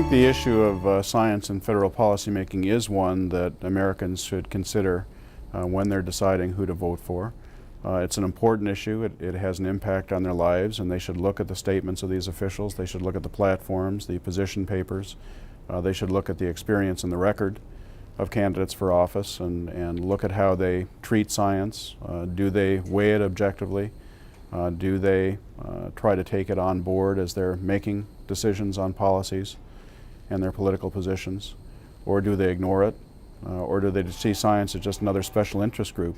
think the issue of science and federal policymaking is one that Americans should consider when they're deciding who to vote for. It's an important issue. It has an impact on their lives, and they should look at the statements of these officials. They should look at the platforms, the position papers. They should look at the experience and the record of candidates for office and look at how they treat science. Do they weigh it objectively? Do they try to take it on board as they're making decisions on policies and their political positions? Or do they ignore it? Or do they see science as just another special interest group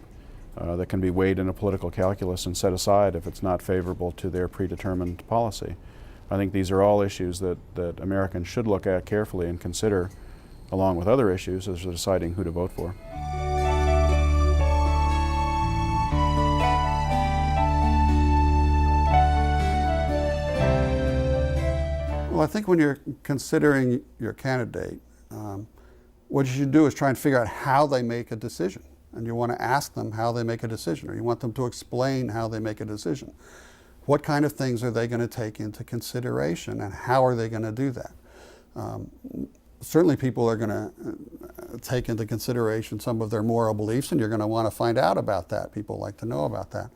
that can be weighed in a political calculus and set aside if it's not favorable to their predetermined policy? I think these are all issues that Americans should look at carefully and consider along with other issues as they're deciding who to vote for. Well, I think when you're considering your candidate, what you should do is try and figure out how they make a decision. And you want to ask them how they make a decision, or you want them to explain how they make a decision. What kind of things are they going to take into consideration, and how are they going to do that? Certainly people are going to take into consideration some of their moral beliefs, and you're going to want to find out about that. People like to know about that.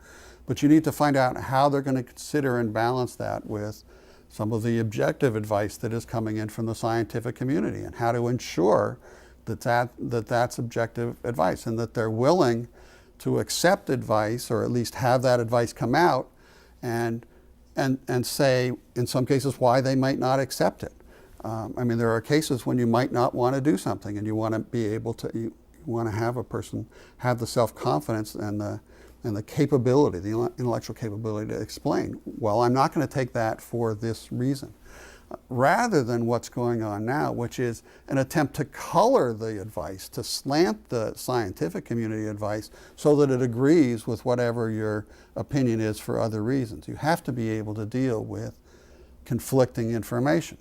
But you need to find out how they're going to consider and balance that with some of the objective advice that is coming in from the scientific community, and how to ensure that that's objective advice, and that they're willing to accept advice, or at least have that advice come out and say, in some cases, why they might not accept it. I mean, there are cases when you might not want to do something, and you want to be able to, you want to have a person have the self-confidence and the capability, the intellectual capability to explain, well, I'm not going to take that for this reason. Rather than what's going on now, which is an attempt to color the advice, to slant the scientific community advice so that it agrees with whatever your opinion is for other reasons. You have to be able to deal with conflicting information.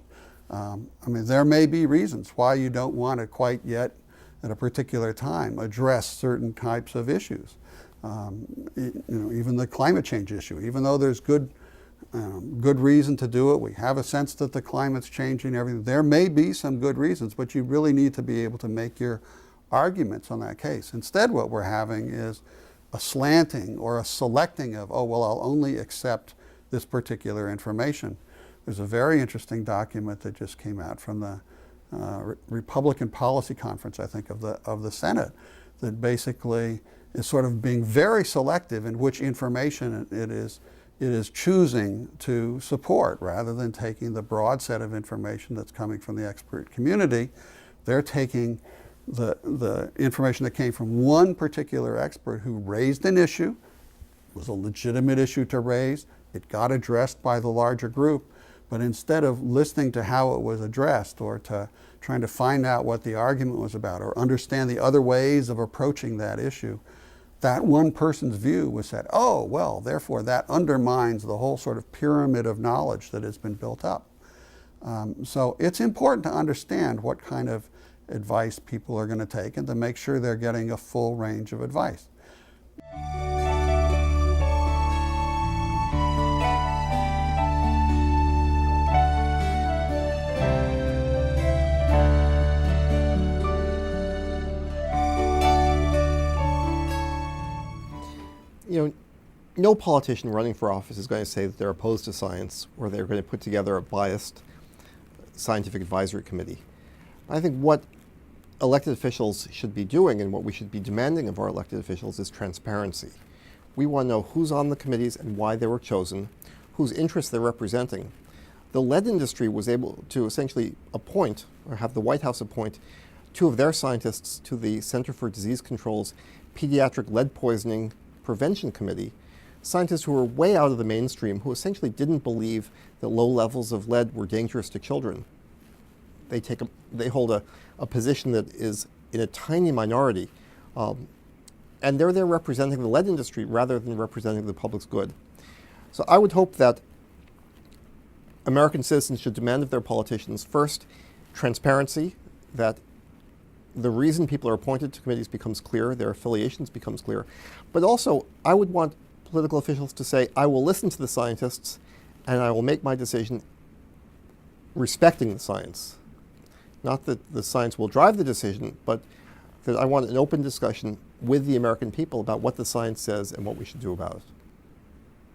I mean, there may be reasons why you don't want to quite yet, at a particular time, address certain types of issues. Even the climate change issue, even though there's good reason to do it. We have a sense that the climate's changing and everything. There may be some good reasons, but you really need to be able to make your arguments on that case. Instead, what we're having is a slanting or a selecting of, oh, well, I'll only accept this particular information. There's a very interesting document that just came out from the Republican Policy Conference, I think, of the Senate, that basically is sort of being very selective in which information it is choosing to support, rather than taking the broad set of information that's coming from the expert community. They're taking the information that came from one particular expert who raised an issue, was a legitimate issue to raise, it got addressed by the larger group, but instead of listening to how it was addressed, or to trying to find out what the argument was about, or understand the other ways of approaching that issue, that one person's view was said, oh, well, therefore that undermines the whole sort of pyramid of knowledge that has been built up. So it's important to understand what kind of advice people are going to take, and to make sure they're getting a full range of advice. No politician running for office is going to say that they're opposed to science, or they're going to put together a biased scientific advisory committee. I think what elected officials should be doing, and what we should be demanding of our elected officials, is transparency. We want to know who's on the committees and why they were chosen, whose interests they're representing. The lead industry was able to essentially appoint, or have the White House appoint, 2 of their scientists to the Center for Disease Control's Pediatric Lead Poisoning Prevention Committee, scientists who were way out of the mainstream, who essentially didn't believe that low levels of lead were dangerous to children. They hold a position that is in a tiny minority, and they're there representing the lead industry rather than representing the public's good. So I would hope that American citizens should demand of their politicians, first, transparency, that the reason people are appointed to committees becomes clear, their affiliations becomes clear. But also, I would want political officials to say, I will listen to the scientists, and I will make my decision respecting the science. Not that the science will drive the decision, but that I want an open discussion with the American people about what the science says and what we should do about it.